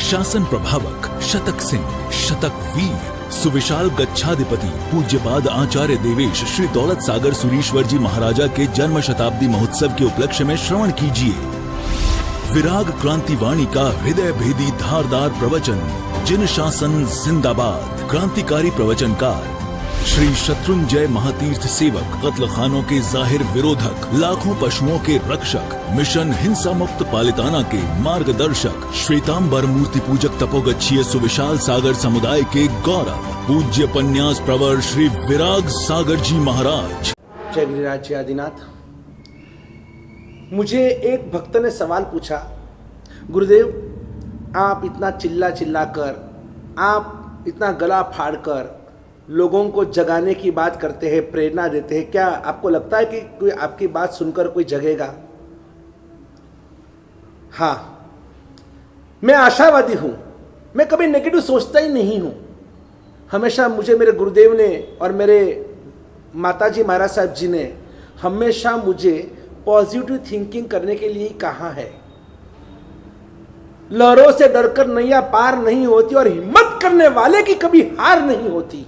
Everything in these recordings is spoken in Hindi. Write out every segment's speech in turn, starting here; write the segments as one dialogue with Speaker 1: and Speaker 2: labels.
Speaker 1: शासन प्रभावक शतक सिंह, शतक वीर, सुविशाल गच्छाधिपति पूज्यपाद आचार्य देवेश श्री दौलत सागर सुरीश्वर जी महाराजा के जन्म शताब्दी महोत्सव के उपलक्ष्य में श्रवण कीजिए विराग क्रांति वाणी का हृदय भेदी धारदार प्रवचन। जिन शासन जिंदाबाद। क्रांतिकारी प्रवचनकार श्री शत्रुंजय महातीर्थ सेवक, कत्ल खानों के जाहिर विरोधक, लाखों पशुओं के रक्षक, मिशन हिंसा मुक्त पालिताना के मार्गदर्शक, श्वेतांबर मूर्ति पूजक तपोगच्छीय सुविशाल सागर समुदाय के गौरव, पूज्य पन्यास प्रवर श्री विराग सागर जी महाराज।
Speaker 2: जय गिरिराज जय आदिनाथ। मुझे एक भक्त ने सवाल पूछा, गुरुदेव आप इतना चिल्ला चिल्ला कर, आप इतना गला फाड़ कर लोगों को जगाने की बात करते हैं, प्रेरणा देते हैं, क्या आपको लगता है कि कोई आपकी बात सुनकर कोई जगेगा? हाँ, मैं आशावादी हूं, मैं कभी नेगेटिव सोचता ही नहीं हूं। हमेशा मुझे मेरे गुरुदेव ने और मेरे माताजी महाराज साहब जी ने हमेशा मुझे पॉजिटिव थिंकिंग करने के लिए कहा है। लहरों से डरकर नैया पार नहीं होती और हिम्मत करने वाले की कभी हार नहीं होती।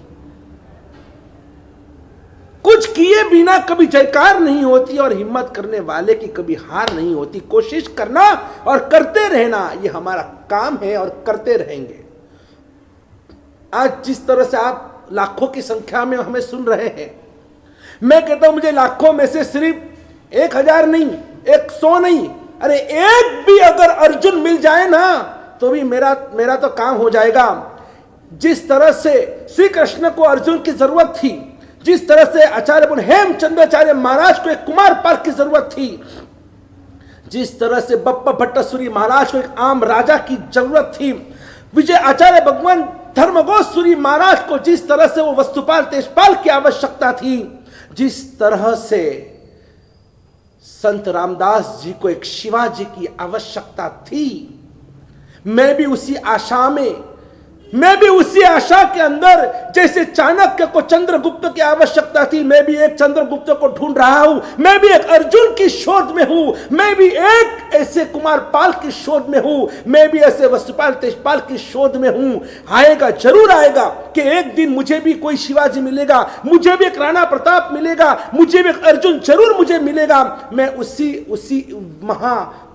Speaker 2: कुछ किए बिना कभी जयकार नहीं होती और हिम्मत करने वाले की कभी हार नहीं होती। कोशिश करना और करते रहना, यह हमारा काम है और करते रहेंगे। आज जिस तरह से आप लाखों की संख्या में हमें सुन रहे हैं, मैं कहता हूं मुझे लाखों में से सिर्फ 1000 नहीं, 100 नहीं, अरे एक भी अगर अर्जुन मिल जाए ना तो भी मेरा तो काम हो जाएगा। जिस तरह से श्री कृष्ण को अर्जुन की जरूरत थी, जिस तरह से आचार्य हेमचंद्राचार्य महाराज को एक कुमार पाल की जरूरत थी, जिस तरह से बप्पा भट्टासुरी महाराज को एक आम राजा की जरूरत थी, विजय आचार्य भगवान धर्मगोस्वामी महाराज को जिस तरह से वो वस्तुपाल तेजपाल की आवश्यकता थी, जिस तरह से संत रामदास जी को एक शिवाजी की आवश्यकता थी, मैं भी उसी आशा के अंदर, जैसे चाणक्य को चंद्रगुप्त की आवश्यकता थी, मैं भी एक चंद्रगुप्त को ढूंढ रहा हूं, मैं भी एक अर्जुन की शोध में हूं, मैं भी एक ऐसे कुमार पाल की शोध में हूं, मैं भी ऐसे वस्तुपाल तेजपाल की शोध में हूं। आएगा, जरूर आएगा कि एक दिन मुझे भी कोई शिवाजी मिलेगा, मुझे भी एक राणा प्रताप मिलेगा, मुझे भी एक अर्जुन जरूर मुझे मिलेगा। मैं उसी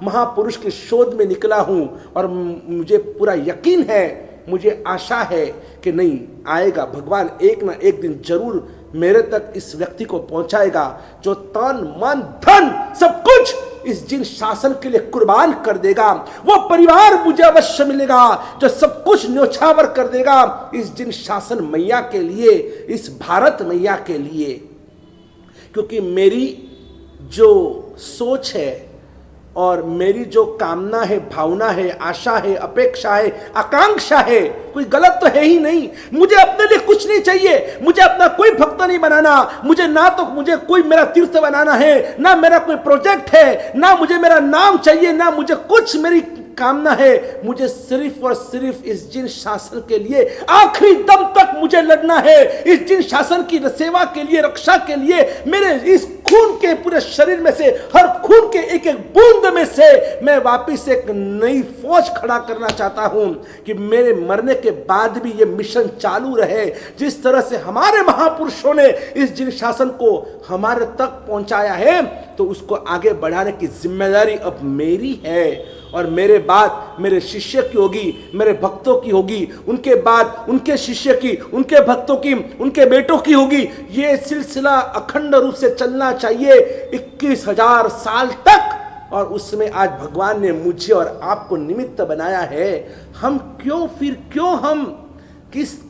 Speaker 2: महापुरुष की शोध में निकला हूं और मुझे पूरा यकीन है, मुझे आशा है कि नहीं आएगा, भगवान एक ना एक दिन जरूर मेरे तक इस व्यक्ति को पहुंचाएगा जो तन मन धन सब कुछ इस जिन शासन के लिए कुर्बान कर देगा। वो परिवार मुझे अवश्य मिलेगा जो सब कुछ न्योछावर कर देगा इस जिन शासन मैया के लिए, इस भारत मैया के लिए। क्योंकि मेरी जो सोच है और मेरी जो कामना है, भावना है, आशा है, अपेक्षा है, आकांक्षा है, कोई गलत तो है ही नहीं। मुझे अपने लिए कुछ नहीं चाहिए, मुझे अपना कोई भक्त नहीं बनाना, मुझे कोई मेरा तीर्थ बनाना है, ना मेरा कोई प्रोजेक्ट है, ना मुझे मेरा नाम चाहिए, ना मुझे कुछ मेरी कामना है। मुझे सिर्फ और सिर्फ इस जिन शासन के लिए आखिरी दम तक मुझे लड़ना है, इस जिन शासन की सेवा के लिए, रक्षा के लिए। मेरे इस खून के पूरे शरीर में से, हर खून के एक एक बूंद में से मैं वापिस एक नई फौज खड़ा करना चाहता हूं कि मेरे मरने के बाद भी ये मिशन चालू रहे। जिस तरह से हमारे महापुरुषों ने इस जिन शासन को हमारे तक पहुंचाया है, तो उसको आगे बढ़ाने की जिम्मेदारी अब मेरी है और मेरे बाद मेरे शिष्य की होगी, मेरे भक्तों की होगी, उनके बाद उनके शिष्य की, उनके भक्तों की, उनके बेटों की होगी। ये सिलसिला अखंड रूप से चलना चाहिए 21,000 साल तक। और उसमें आज भगवान ने मुझे और आपको निमित्त बनाया है। हम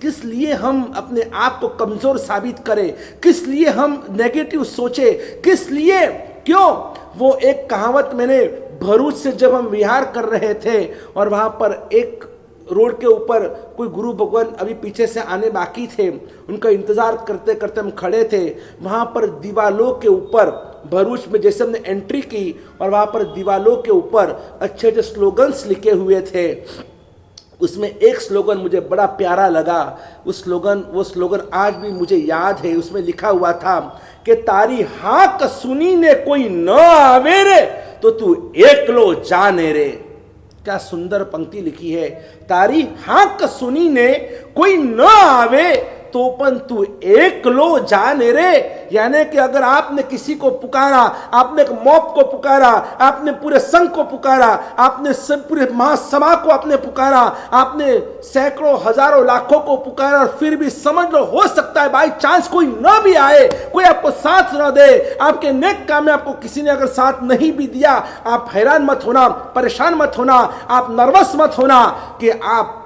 Speaker 2: किस लिए हम अपने आप को कमजोर साबित करें, किस लिए हम नेगेटिव सोचे, किस लिए, क्यों? वो एक कहावत मैंने भरूच से जब हम विहार कर रहे थे और वहां पर एक रोड के ऊपर कोई गुरु भगवान अभी पीछे से आने बाकी थे, उनका इंतजार करते करते हम खड़े थे। वहां पर दीवालों के ऊपर, भरूच में जैसे हमने एंट्री की और वहां पर दीवालों के ऊपर अच्छे अच्छे स्लोगन्स लिखे हुए थे। उसमें एक स्लोगन मुझे बड़ा प्यारा लगा। वो स्लोगन आज भी मुझे याद है। उसमें लिखा हुआ था कि तारी हाक सुनी ने कोई न आवे रे, तो तू एकलो जाने रे। क्या सुंदर पंक्ति लिखी है, तारी हाक सुनी ने कोई न आवे तो पन तू एक लो जाने रे। यानी कि अगर आपने किसी को पुकारा, आपने एक मॉब को पुकारा, आपने पूरे संघ को पुकारा, आपने सब पूरे महासभा को आपने पुकारा, आपने सैकड़ों हजारों लाखों को पुकारा, और फिर भी समझ लो हो सकता है बाई चांस कोई न भी आए, कोई आपको साथ न दे, आपके नेक काम में आपको किसी ने अगर साथ नहीं भी दिया, आप हैरान मत होना, परेशान मत होना, आप नर्वस मत होना कि आप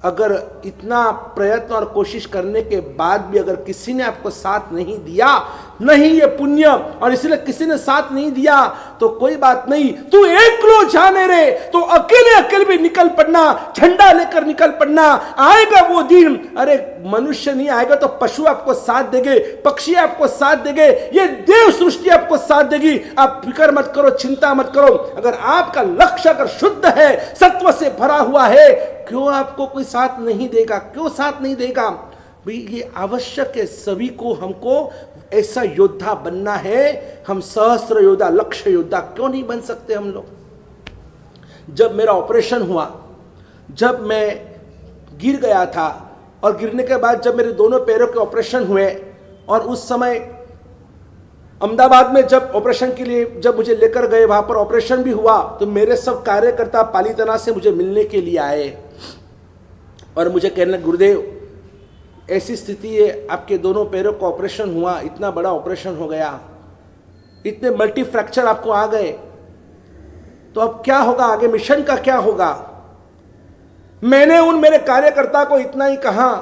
Speaker 2: अगर इतना प्रयत्न और कोशिश करने के बाद भी अगर किसी ने आपको साथ नहीं दिया, नहीं ये पुण्य, और इसलिए किसी ने साथ नहीं दिया तो कोई बात नहीं, तू एक लो जाने रे, तो अकेले अकेले भी निकल पड़ना, झंडा लेकर निकल पड़ना, आएगा वो दिन। अरे मनुष्य नहीं आएगा तो पशु आपको साथ देंगे, पक्षी आपको साथ देंगे, ये देव सृष्टि आपको साथ देगी। आप फिक्र मत करो, चिंता मत करो। अगर आपका लक्ष्य अगर शुद्ध है, सत्व से भरा हुआ है, क्यों आपको कोई साथ नहीं देगा? क्यों साथ नहीं देगा भाई? ये आवश्यक है सभी को, हमको ऐसा योद्धा बनना है। हम सहस्त्र योद्धा, लक्ष्य योद्धा क्यों नहीं बन सकते हम लोग? जब मेरा ऑपरेशन हुआ, जब मैं गिर गया था, और गिरने के बाद जब मेरे दोनों पैरों के ऑपरेशन हुए, और उस समय अहमदाबाद में जब ऑपरेशन के लिए जब मुझे लेकर गए, वहां पर ऑपरेशन भी हुआ, तो मेरे सब कार्यकर्ता पालीतना से मुझे मिलने के लिए आए और मुझे कहने, गुरुदेव ऐसी स्थिति है, आपके दोनों पैरों का ऑपरेशन हुआ, इतना बड़ा ऑपरेशन हो गया, इतने मल्टी फ्रैक्चर आपको आ गए, तो अब क्या होगा आगे, मिशन का क्या होगा? मैंने उन मेरे कार्यकर्ता को इतना ही कहा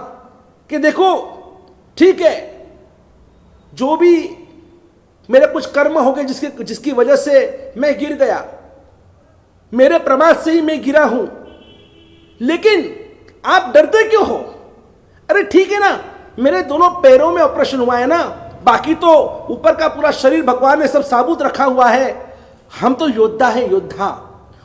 Speaker 2: कि देखो ठीक है, जो भी मेरे कुछ कर्म हो गए जिसकी वजह से मैं गिर गया, मेरे प्रमाद से ही मैं गिरा हूं, लेकिन आप डरते क्यों हो? अरे ठीक है ना, मेरे दोनों पैरों में ऑपरेशन हुआ है ना, बाकी तो ऊपर का पूरा शरीर भगवान ने सब साबुत रखा हुआ है। हम तो योद्धा है, योद्धा।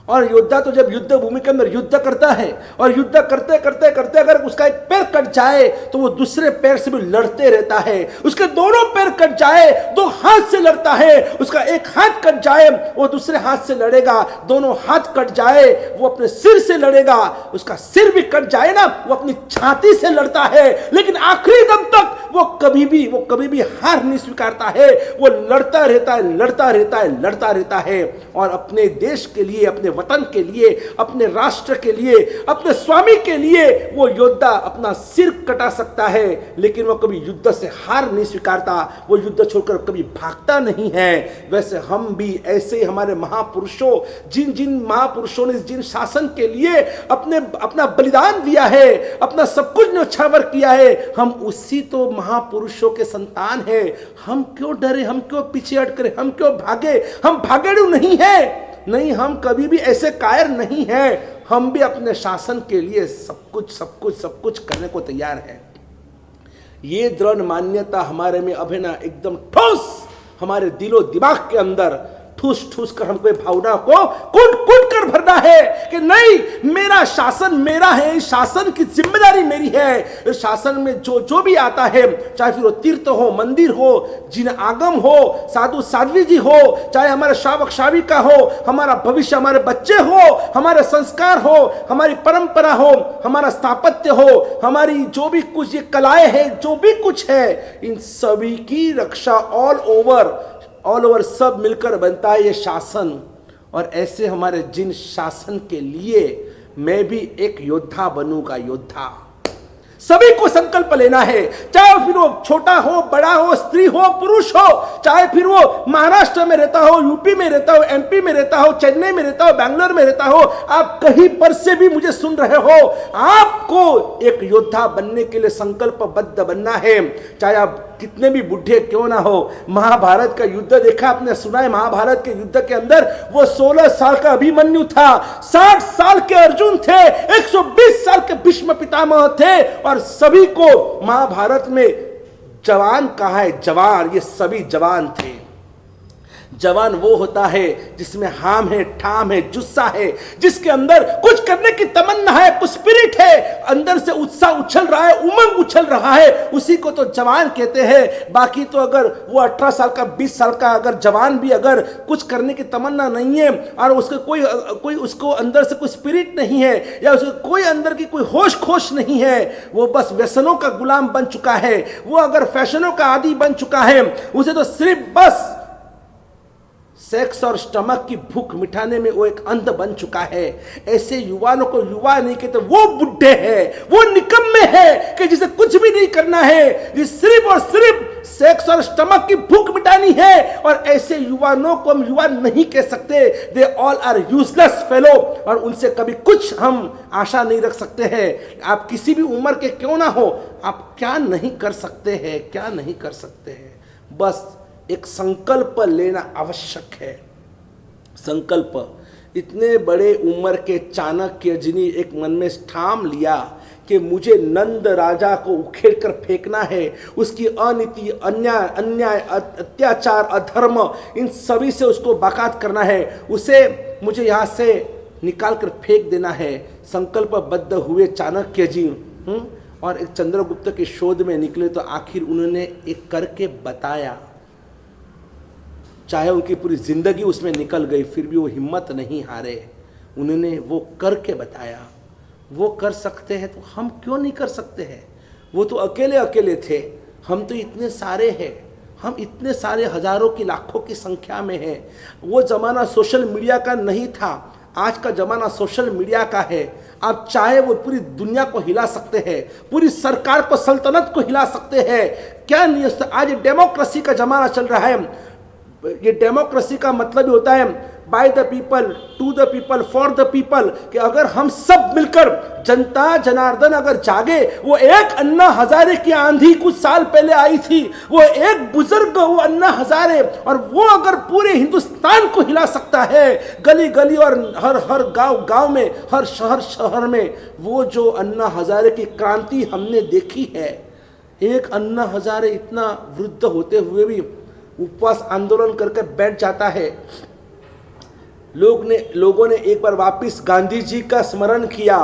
Speaker 2: और योद्धा तो जब युद्ध भूमि के अंदर युद्ध करता है, और युद्ध करते करते करते अगर उसका एक पैर कट जाए तो वो दूसरे पैर से भी लड़ते रहता है। उसके दोनों पैर कट जाए, दो हाथ से लड़ता है। उसका एक हाथ कट जाए वो दूसरे हाथ से लड़ेगा, दोनों हाथ कट जाए वो अपने सिर से लड़ेगा, उसका सिर भी कट जाए ना वो अपनी छाती से लड़ता है। लेकिन आखिरी दम तक वो कभी भी हार नहीं स्वीकारता है। वो लड़ता रहता है, लड़ता रहता है, लड़ता रहता है, और अपने देश के लिए, अपने वतन के लिए, अपने राष्ट्र के लिए, अपने स्वामी के लिए वो योद्धा अपना सिर कटा सकता है, लेकिन वो कभी युद्ध से हार नहीं स्वीकारता, वो युद्ध छोड़कर कभी भागता नहीं है। वैसे हम भी ऐसे ही हमारे महापुरुषों, जिन महापुरुषों ने जिन शासन के लिए अपना बलिदान दिया है, अपना सब कुछ न्यौछावर किया है, हम उसी तो महापुरुषों के संतान हैं। हम क्यों डरे, हम क्यों पीछे हट करे, हम क्यों भागे? हम भागेड़ू नहीं है, नहीं, हम कभी भी ऐसे कायर नहीं हैं। हम भी अपने शासन के लिए सब कुछ करने को तैयार हैं। ये दृढ़ मान्यता हमारे में अभिनय एकदम ठोस हमारे दिलो दिमाग के अंदर ठूस कर हमको भावना को कूट कर भरना है कि नहीं, मेरा शासन मेरा है, शासन की जिम्मेदारी मेरी है। शासन में जो भी आता है, चाहे फिर वो तीर्थ हो, मंदिर हो, जिन आगम हो, साधु साध्वी जी हो, चाहे हमारे श्रावक श्राविका हो, हमारा भविष्य, हमारे बच्चे हो, हमारे संस्कार हो, हमारी परंपरा हो, हमारा स्थापत्य हो, हमारी जो भी कुछ ये कलाएं हैं, जो भी कुछ है, इन सभी की रक्षा ऑल ओवर सब मिलकर बनता है ये शासन। और ऐसे हमारे जिन शासन के लिए मैं भी एक योद्धा बनूंगा, योद्धा। सभी को संकल्प लेना है, चाहे फिर वो छोटा हो, बड़ा हो, स्त्री हो, पुरुष हो, चाहे फिर वो महाराष्ट्र में रहता हो, यूपी में रहता हो, एमपी में रहता हो, चेन्नई में रहता हो, बैंगलोर में रहता हो, आप कहीं पर से भी मुझे सुन रहे हो, आपको एक योद्धा बनने के लिए संकल्पबद्ध बनना है। चाहे आप कितने भी बुढ़े क्यों ना हो। महाभारत का युद्ध देखा आपने, सुना है? महाभारत के युद्ध के अंदर वो 16 साल का अभिमन्यु था, 60 साल के अर्जुन थे, 120 साल के भीष्म पितामह थे, और सभी को महाभारत में जवान कहा है। जवान, ये सभी जवान थे। जवान वो होता है जिसमें हाम है, ठाम है, जुस्सा है, जिसके अंदर कुछ करने की तमन्ना है, कुछ स्पिरिट है, अंदर से उत्साह उछल रहा है, उमंग उछल रहा है उसी को तो जवान कहते हैं। बाकी तो अगर वो 18 साल का 20 साल का अगर जवान भी अगर कुछ करने की तमन्ना नहीं है और उसके कोई उसको अंदर से कोई स्पिरिट नहीं है या उसके कोई अंदर की कोई होश खोश नहीं है, वो बस व्यसनों का गुलाम बन चुका है, वो अगर फैशनों का आदी बन चुका है, उसे तो सिर्फ बस सेक्स और स्टमक की भूख मिटाने में वो एक अंध बन चुका है। ऐसे युवाओं को युवा नहीं कहते, वो बुढ़े हैं, वो निकम्मे हैं कि जिसे कुछ भी नहीं करना है, जिसे सिर्फ और सिर्फ सेक्स और स्टमक की भूख मिटानी है। और ऐसे युवाओं को हम युवा नहीं कह सकते, they all are useless fellow, और उनसे कभी कुछ हम आशा नहीं रख सकते हैं। आप किसी भी उम्र के क्यों ना हो, आप क्या नहीं कर सकते हैं, क्या नहीं कर सकते हैं, बस एक संकल्प लेना आवश्यक है। संकल्प। इतने बड़े उम्र के चाणक्य जिन्हें एक मन में ठान लिया कि मुझे नंद राजा को उखेड़ कर फेंकना है, उसकी अनीति, अन्याय, अत्याचार, अधर्म, इन सभी से उसको बाकात करना है, उसे मुझे यहाँ से निकाल कर फेंक देना है। संकल्पबद्ध हुए चाणक्य जी और एक चंद्रगुप्त के शोध में निकले, तो आखिर उन्होंने एक करके बताया। चाहे उनकी पूरी जिंदगी उसमें निकल गई, फिर भी वो हिम्मत नहीं हारे, उन्होंने वो करके बताया। वो कर सकते हैं तो हम क्यों नहीं कर सकते हैं? वो तो अकेले अकेले थे, हम तो इतने सारे हैं, हम इतने सारे हजारों की लाखों की संख्या में हैं। वो ज़माना सोशल मीडिया का नहीं था, आज का ज़माना सोशल मीडिया का है। आप चाहे वो पूरी दुनिया को हिला सकते हैं, पूरी सरकार को, सल्तनत को हिला सकते हैं। क्या नहीं, आज डेमोक्रेसी का ज़माना चल रहा है। ये डेमोक्रेसी का मतलब ही होता है by the people, to the people, for the people, कि अगर हम सब मिलकर, जनता जनार्दन अगर जागे, वो एक अन्ना हजारे की आंधी कुछ साल पहले आई थी, वो एक बुजुर्ग, वो अन्ना हजारे, और वो अगर पूरे हिंदुस्तान को हिला सकता है, गली गली और हर गांव गांव में, हर शहर शहर में, वो जो अन्ना हजारे की क्रांति हमने देखी है। एक अन्ना हजारे इतना वृद्ध होते हुए भी उपवास आंदोलन करके बैठ जाता है। लोगों ने एक बार वापस गांधी जी का स्मरण किया।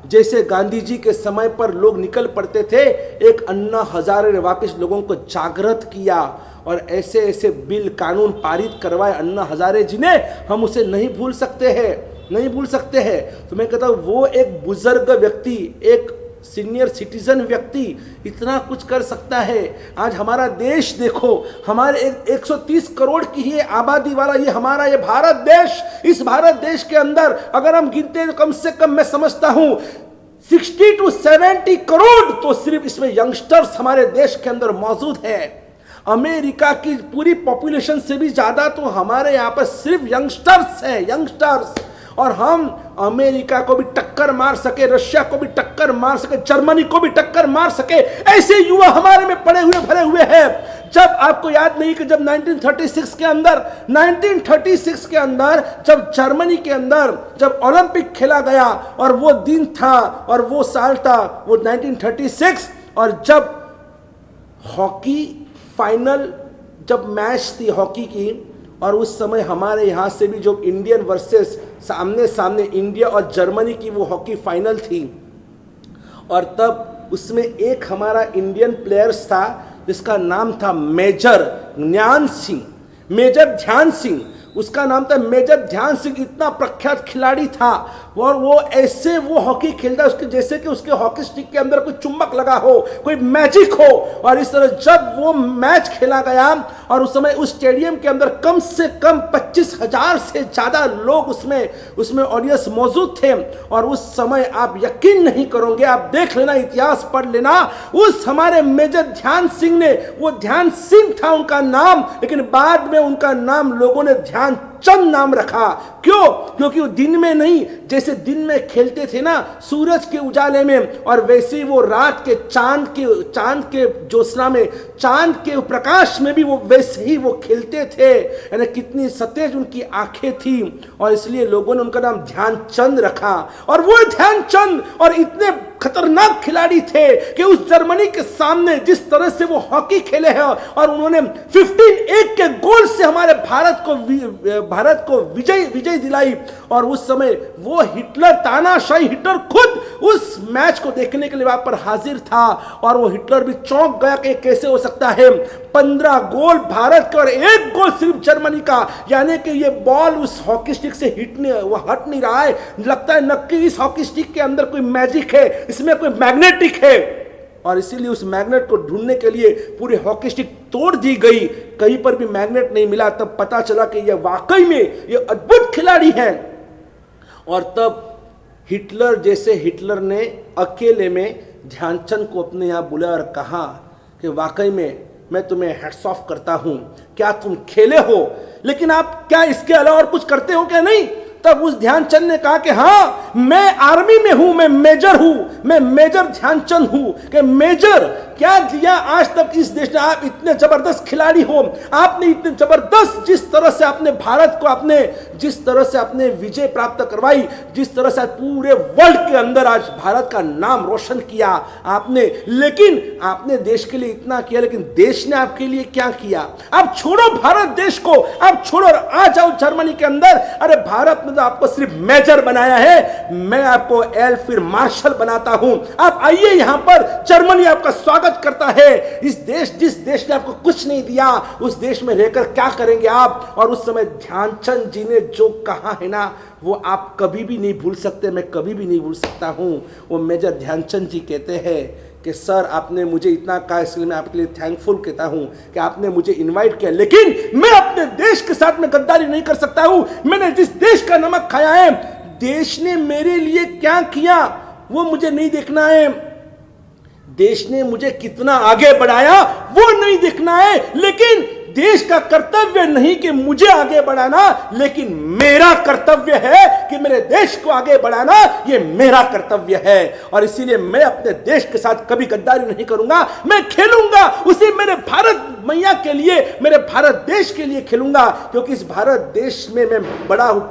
Speaker 2: जैसे गांधी जी के समय पर लोग निकल पड़ते थे, एक अन्ना हजारे ने वापस लोगों को जागृत किया और ऐसे ऐसे बिल कानून पारित करवाए अन्ना हजारे जी ने, हम उसे नहीं भूल सकते हैं, नहीं भूल सकते हैं। तो मैं कहता हूँ वो एक बुजुर्ग व्यक्ति, एक सीनियर सिटीजन व्यक्ति इतना कुछ कर सकता है। आज हमारा देश देखो, हमारे 130 करोड़ की ही आबादी वाला ये हमारा ये भारत देश, इस भारत देश के अंदर अगर हम गिनते हैं तो कम से कम मैं समझता हूं 60 to 70 करोड़ तो सिर्फ इसमें यंगस्टर्स हमारे देश के अंदर मौजूद है। अमेरिका की पूरी पॉपुलेशन से भी ज्यादा तो हमारे यहाँ पर सिर्फ यंगस्टर्स है, यंगस्टर्स। और हम अमेरिका को भी टक्कर मार सके, रशिया को भी टक्कर मार सके, जर्मनी को भी टक्कर मार सके, ऐसे युवा हमारे में पड़े हुए भरे हुए हैं। जब आपको याद नहीं कि जब 1936 के अंदर जब जर्मनी के अंदर जब ओलंपिक खेला गया, और वो दिन था और वो साल था वो 1936, और जब हॉकी फाइनल जब मैच थी हॉकी की, और उस समय हमारे यहाँ से भी जो इंडियन वर्सेस सामने सामने इंडिया और जर्मनी की वो हॉकी फाइनल थी, और तब उसमें एक हमारा इंडियन प्लेयर्स था जिसका नाम था मेजर ध्यान सिंह, उसका नाम था मेजर ध्यान सिंह। इतना प्रख्यात खिलाड़ी था और वो ऐसे वो हॉकी खेलता उसके जैसे कि उसके हॉकी स्टिक के अंदर कोई चुंबक लगा हो, कोई मैजिक हो। और इस तरह जब वो मैच खेला गया और उस समय उस स्टेडियम के अंदर कम से कम 25,000 से ज़्यादा लोग उसमें ऑडियंस मौजूद थे। और उस समय आप यकीन नहीं करोगे, आप देख लेना, इतिहास पढ़ लेना, उस हमारे मेजर ध्यान सिंह ने, वो ध्यान सिंह था उनका नाम, लेकिन बाद में उनका नाम लोगों ने ध्यान चंद नाम रखा। क्यों? क्योंकि वो दिन में नहीं, जैसे दिन में खेलते थे ना सूरज के उजाले में, और वैसे ही वो रात के चांद के ज्योत्सना में, चांद के प्रकाश में भी वो वैसे ही वो खेलते थे। यानी कितनी सतेज उनकी आंखें थी, और इसलिए लोगों ने उनका नाम ध्यानचंद रखा। और वो ध्यानचंद और इतने खतरनाक खिलाड़ी थे कि उस जर्मनी के सामने जिस तरह से वो हॉकी खेले हैं और उन्होंने 15-1 के गोल से हमारे भारत को विजय दिलाई। और उस समय वो हिटलर, तानाशाही हिटलर खुद उस मैच को देखने के लिए वहां पर हाजिर था और वो हिटलर भी चौंक गया कि कैसे हो सकता है 15 गोल भारत के और 1 गोल सिर्फ जर्मनी का, यानी कि ये बॉल उस हॉकी स्टिक से हट नहीं रहा है। लगता है नक्की इस हॉकी स्टिक के अंदर कोई मैजिक है, इसमें कोई मैग्नेटिक है। और इसीलिए उस मैग्नेट को ढूंढने के लिए पूरी हॉकी स्टिक तोड़ दी गई, कहीं पर भी मैग्नेट नहीं मिला। तब पता चला कि यह वाकई में ये अद्भुत खिलाड़ी हैं। और तब हिटलर ने अकेले में ध्यानचंद को अपने यहाँ बुलाया और कहा कि वाकई में मैं तुम्हें हैट्स ऑफ करता हूं, क्या तुम खेले हो, लेकिन आप क्या इसके अलावा और कुछ करते हो क्या नहीं? तब उस ध्यानचंद ने कहा कि हाँ, मैं आर्मी में हूं, मैं मेजर हूं, मैं मेजर ध्यानचंद हूं। कि मेजर क्या दिया आज तक इस देश ने? आप इतने जबरदस्त खिलाड़ी हो, आपने इतने जबरदस्त जिस तरह से आपने भारत को जिस तरह से आपने विजय प्राप्त करवाई, जिस तरह से पूरे वर्ल्ड के अंदर आज भारत का नाम रोशन किया आपने, लेकिन आपने देश के लिए इतना किया, लेकिन देश ने आपके लिए क्या किया? आप छोड़ो भारत देश को, आप छोड़ो और आ जाओ जर्मनी के अंदर। अरे भारत ने तो आपको सिर्फ मेजर बनाया है, मैं आपको एयर फील्ड मार्शल बनाता हूं। आप आइए यहां पर, जर्मनी आपका स्वागत करता है। जिस देश ने आपको कुछ नहीं दिया, उस देश में रहकर क्या करेंगे आप? और उस समय ध्यानचंद जी ने जो कहा है ना, वो आप कभी भी नहीं भूल सकते, मैं कभी भी नहीं भूल सकता हूं। वो मेजर ध्यानचंद जी कहते हैं कि सर, आपने मुझे इतना कहा, इसलिए मैं आपके लिए थैंकफुल कहता हूं कि आपने मुझे इनवाइट किया, लेकिन मैं अपने देश के साथ में गद्दारी नहीं कर सकता हूं। मैंने जिस देश का नमक खाया है, देश ने मेरे लिए क्या किया वो मुझे नहीं देखना है, देश ने मुझे कितना आगे बढ़ाया वो नहीं देखना है। लेकिन देश का कर्तव्य नहीं कि मुझे आगे बढ़ाना, लेकिन मेरा कर्तव्य है कि मेरे देश को आगे बढ़ाना, ये मेरा कर्तव्य है। और इसीलिए मैं अपने देश के साथ कभी गद्दारी नहीं करूंगा, मैं खेलूंगा उसी मेरे भारत मैया के लिए, मेरे भारत देश के लिए खेलूंगा, क्योंकि इस भारत देश में मैं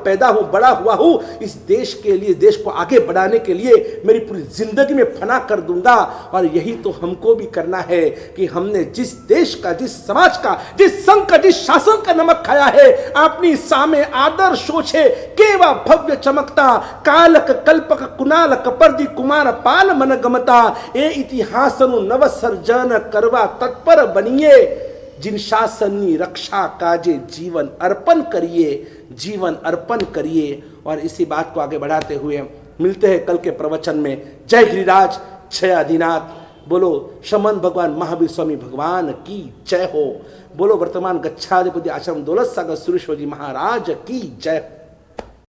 Speaker 2: पैदा हूं, बड़ा हुआ हूं। इस देश के लिए, देश को आगे बढ़ाने के लिए मेरी पूरी जिंदगी में फना कर दूंगा। और यही तो हमको भी करना है कि हमने जिस देश का, जिस समाज का, जिस संघ का, जिस शासन का नमक खाया है, अपनी सामे आदर शोचे केवा भव्य चमकता, कालक कल्पक कुनाल कपर्दी कुमार पाल मन गमता, ए इतिहासनु नव सर्जन करवा तत्पर बनिए, जिन शासनी रक्षा काजे जीवन अर्पण करिए, जीवन अर्पण करिए। और इसी बात को आगे बढ़ाते हुए मिलते हैं कल के प्रवचन में। जय गिरिराज, जय आदिनाथ। बोलो शमन भगवान महावीर स्वामी भगवान की जय हो। बोलो वर्तमान गच्छाधिपति आश्रम दौलत सागर सुरेश्वर जी महाराज की जय हो।